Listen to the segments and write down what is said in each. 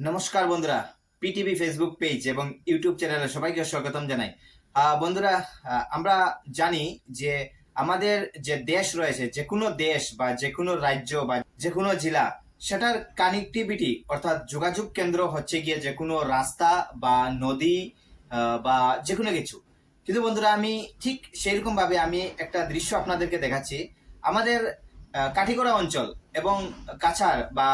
নমস্কার বন্ধুরা, PTV Facebook page এবং ইউটিউব চ্যানেলে সবাইকে স্বাগতম জানাই। বন্ধুরা, আমরা জানি যে আমাদের যে দেশ রয়েছে, যে কোনো দেশ বা যে কোনো রাজ্য বা যে কোনো জেলা, সেটার কানেক্টিভিটি অর্থাৎ যোগাযোগ কেন্দ্র হচ্ছে গিয়ে যে কোনো রাস্তা বা নদী বা যে কোনো কিছু। কিন্তু বন্ধুরা, আমি ঠিক সেইরকম ভাবে আমি একটা দৃশ্য আপনাদেরকে দেখাচ্ছি। আমাদের কাঠিগড়া অঞ্চল এবং কাছাড় বা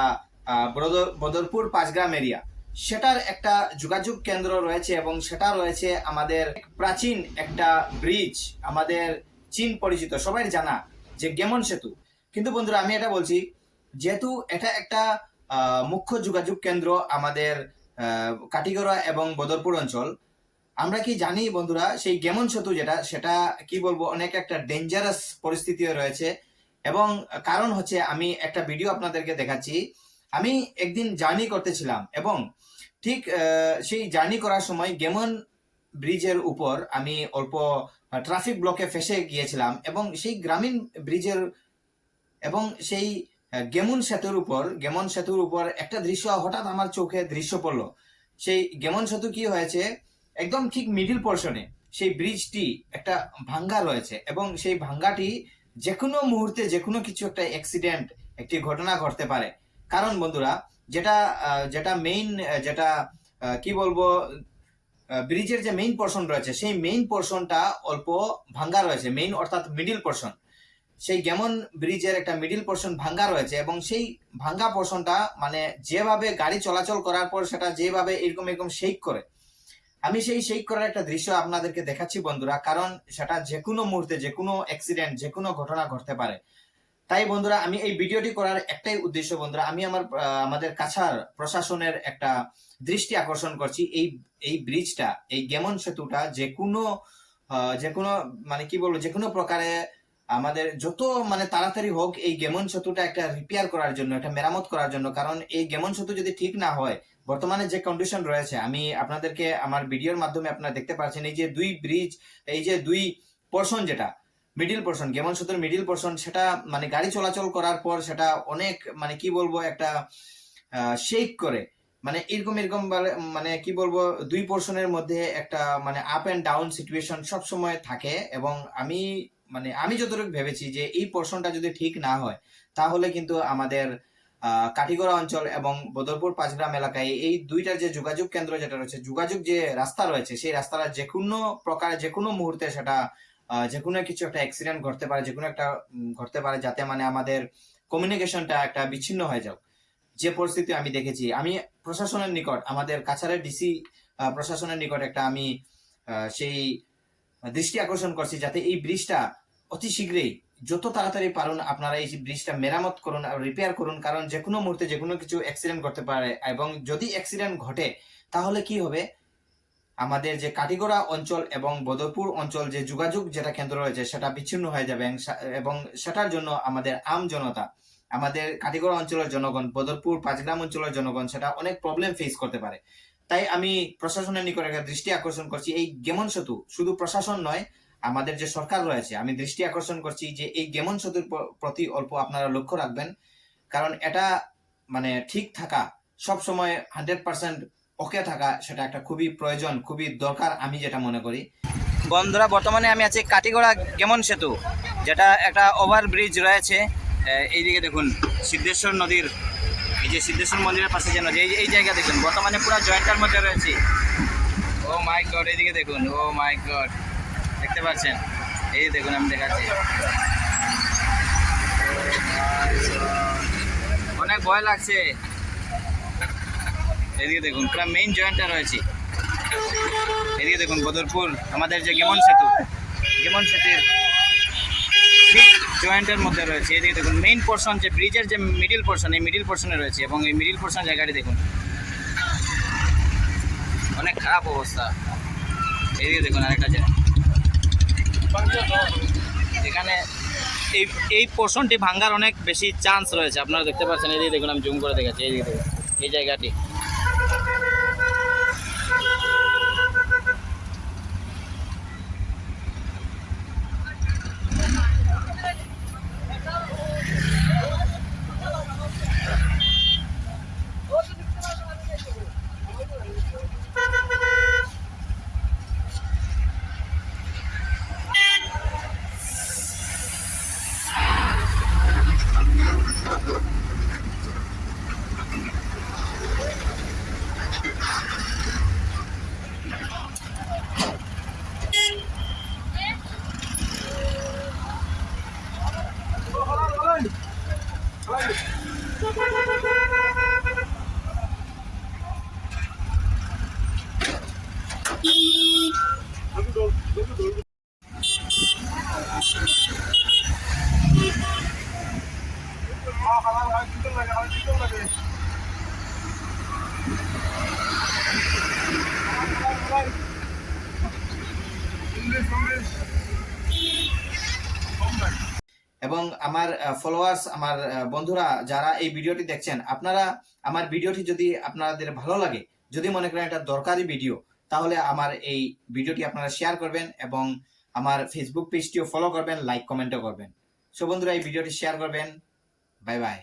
বদরপুর পাঁচগ্রাম এরিয়া, সেটার একটা যোগাযোগ কেন্দ্র রয়েছে এবং সেটা রয়েছে আমাদের প্রাচীন একটা ব্রিজ, আমাদের চীন পরিচিত সবাই জানা যে গেমন সেতু। কিন্তু বন্ধুরা, আমি এটা বলছি, যেহেতু এটা একটা মুখ্য যোগাযোগ কেন্দ্র আমাদের কাটিগড়া এবং বদরপুর অঞ্চল, আমরা কি জানি বন্ধুরা, সেই গেমন সেতু যেটা, সেটা কি বলবো, অনেক একটা ডেঞ্জারাস পরিস্থিতি রয়েছে। এবং কারণ হচ্ছে, আমি একটা ভিডিও আপনাদেরকে দেখাচ্ছি। আমি একদিন জার্নি করতেছিলাম এবং ঠিক সেই জার্নি করার সময় গেমন ব্রিজের উপর আমি অল্প ট্রাফিক ব্লকে ফেসে গিয়েছিলাম এবং সেই গ্রামীণ ব্রিজের এবং সেই গেমন সেতুর উপর একটা দৃশ্য হঠাৎ আমার চোখে দৃশ্য পড়লো। সেই গেমন সেতু কি হয়েছে, একদম ঠিক মিডিল পোর্শনে সেই ব্রিজটি একটা ভাঙ্গা রয়েছে এবং সেই ভাঙ্গাটি যে কোনো মুহূর্তে যে কোনো কিছু একটা অ্যাক্সিডেন্ট, একটি ঘটনা ঘটতে পারে। কারণ বন্ধুরা, যেটা যেটা মেইন যেটা কি বলবো, ব্রিজের যে মেইন পোর্শন রয়েছে, সেই মেইন পোর্শনটা অল্প ভাঙ্গা রয়েছে, মেইন অর্থাৎ মিডিল পোর্শন। সেই গেমন ব্রিজের একটা মিডিল পোর্শন ভাঙ্গা রয়েছে এবং সেই ভাঙ্গা পোর্শনটা মানে যেভাবে গাড়ি চলাচল করার পর সেটা যেভাবে এরকম এরকম শেক করে, আমি সেই শেক করার একটা দৃশ্য আপনাদেরকে দেখাচ্ছি বন্ধুরা। কারণ সেটা যে কোনো মুহূর্তে যে কোনো অ্যাক্সিডেন্ট, যে কোনো ঘটনা ঘটতে পারে। তাই বন্ধুরা, আমি এই ভিডিওটি করার একটাই উদ্দেশ্য বন্ধুরা, আমি আমাদের কাছাড় প্রশাসনের একটা দৃষ্টি আকর্ষণ করছি। এই ব্রিজটা, এই গেমন সেতুটা যে কোনো মানে কি বলবো, যে কোনো প্রকারে আমাদের যত মানে তাড়াতাড়ি হোক এই গেমন সেতুটা একটা রিপেয়ার করার জন্য, একটা মেরামত করার জন্য। কারণ এই গেমন সেতু যদি ঠিক না হয়, বর্তমানে যে কন্ডিশন রয়েছে, আমি আপনাদেরকে আমার ভিডিওর মাধ্যমে আপনারা দেখতে পাচ্ছেন, এই যে দুই ব্রিজ, এই যে দুই পোর্শন, যেটা মিডিল পোর্শন, গেমন সেতুর মিডিল পোর্শন, সেটা মানে গাড়ি চলাচল করার পর সেটা অনেক মানে কি বলবো একটা শেক করে, মানে এরকম এরকম মানে কি বলবো, দুই পোর্শনের মধ্যে একটা মানে আপ এন্ড ডাউন সিচুয়েশন সব সময় থাকে। এবং আমি যতটুকু ভেবেছি যে এই পোর্শনটা যদি ঠিক না হয়, তাহলে কিন্তু আমাদের কাঠিগড়া অঞ্চল এবং বদরপুর পাঁচগ্রাম এলাকায় এই দুইটার যে যোগাযোগ কেন্দ্র যেটা রয়েছে, যোগাযোগ যে রাস্তা রয়েছে, সেই রাস্তাটা যে কোনো প্রকারে যে কোনো মুহূর্তে সেটা যে কোনো কিছু একটা অ্যাক্সিডেন্ট ঘটতে পারে, যে কোনো একটা ঘটতে পারে, যাতে মানে আমাদের কমিউনিকেশনটা একটা বিচ্ছিন্ন হয়ে যাও। যে পরিস্থিতি আমি দেখেছি, আমি প্রশাসনের নিকট, আমাদের কাছাড়ের ডিসি প্রশাসনের নিকট একটা আমি সেই দৃষ্টি আকর্ষণ করছি, যাতে এই ব্রিজটা অতি শীঘ্রই, যত তাড়াতাড়ি পারুন আপনারা এই ব্রিজটা মেরামত করুন, রিপেয়ার করুন। কারণ যে কোনো মুহূর্তে যে কোনো কিছু অ্যাক্সিডেন্ট করতে পারে এবং যদি অ্যাক্সিডেন্ট ঘটে, তাহলে কি হবে, আমাদের যে কাটিগড়া অঞ্চল এবং বদরপুর অঞ্চল যে যোগাযোগ যেটা কেন্দ্র রয়েছে, সেটা বিচ্ছিন্ন হয়ে যাবে এবং সেটার জন্য আমাদের আম জনতা, আমাদের কাটিগড়া অঞ্চলের জনগণ, বদরপুর পাঁচগ্রাম অঞ্চলের জনগণ সেটা অনেক প্রবলেম ফেস করতে পারে। তাই আমি প্রশাসনের নিকট একটা দৃষ্টি আকর্ষণ করছি, এই গেমন সেতু শুধু প্রশাসন নয়, আমাদের যে সরকার রয়েছে, আমি দৃষ্টি আকর্ষণ করছি যে এই গেমন সেতুর প্রতি অল্প আপনারা লক্ষ্য রাখবেন। কারণ এটা মানে ঠিক থাকা, সব সময় 100% ওকে থাকা, সেটা একটা খুবই প্রয়োজন, খুবই দরকার, আমি যেটা মনে করি। বন্ধুরা, বর্তমানে আমি আছি কাটিগড়া গেমন সেতু, যেটা একটা ওভার ব্রিজ রয়েছে। এইদিকে দেখুন সিদ্ধেশ্বর নদীর, এই যে সিদ্ধেশ্বর মন্দিরের পাশে যে নদী, এই জায়গা দেখুন, বর্তমানে পুরো জয়েন্টার মধ্যে রয়েছে। ও মাই গড, এইদিকে দেখুন, ও মাই গড, দেখতে পাচ্ছেন? এই দেখুন, আমি দেখাচ্ছি, অনেক ভয় লাগছে। এদিকে দেখুন, পুরো মেইন জয়েন্টটা রয়েছে। এদিকে দেখুন বদরপুর, আমাদের যে গেমন সেতুর ঠিক জয়েন্টের মধ্যে রয়েছে। এদিকে দেখুন মেইন পোর্শন, যে ব্রিজের যে মিডিল পোর্শন, এই মিডিল পোর্শনে রয়েছে এবং এই মিডিল পোর্শন জায়গাটি দেখুন অনেক খারাপ অবস্থা। এদিকে দেখুন আরেকটা জায়গা, এখানে এই পোর্শনটি ভাঙ্গার অনেক বেশি চান্স রয়েছে, আপনারা দেখতে পাচ্ছেন। এদিকে দেখুন, আমি জুম করে দেখাচ্ছি, এইদিকে দেখুন এই জায়গাটি। এবং আমার ফলোয়ার্স, আমার বন্ধুরা যারা এই ভিডিওটি দেখছেন, আপনারা আমার ভিডিওটি যদি আপনাদের ভালো লাগে, যদি মনে করেন এটা দরকারি ভিডিও, তাহলে আমার এই ভিডিওটি আপনারা শেয়ার করবেন এবং আমার ফেসবুক পেজটিও ফলো করবেন, লাইক কমেন্টও করবেন। সো বন্ধুরা, এই ভিডিওটি শেয়ার করবেন। Bye bye.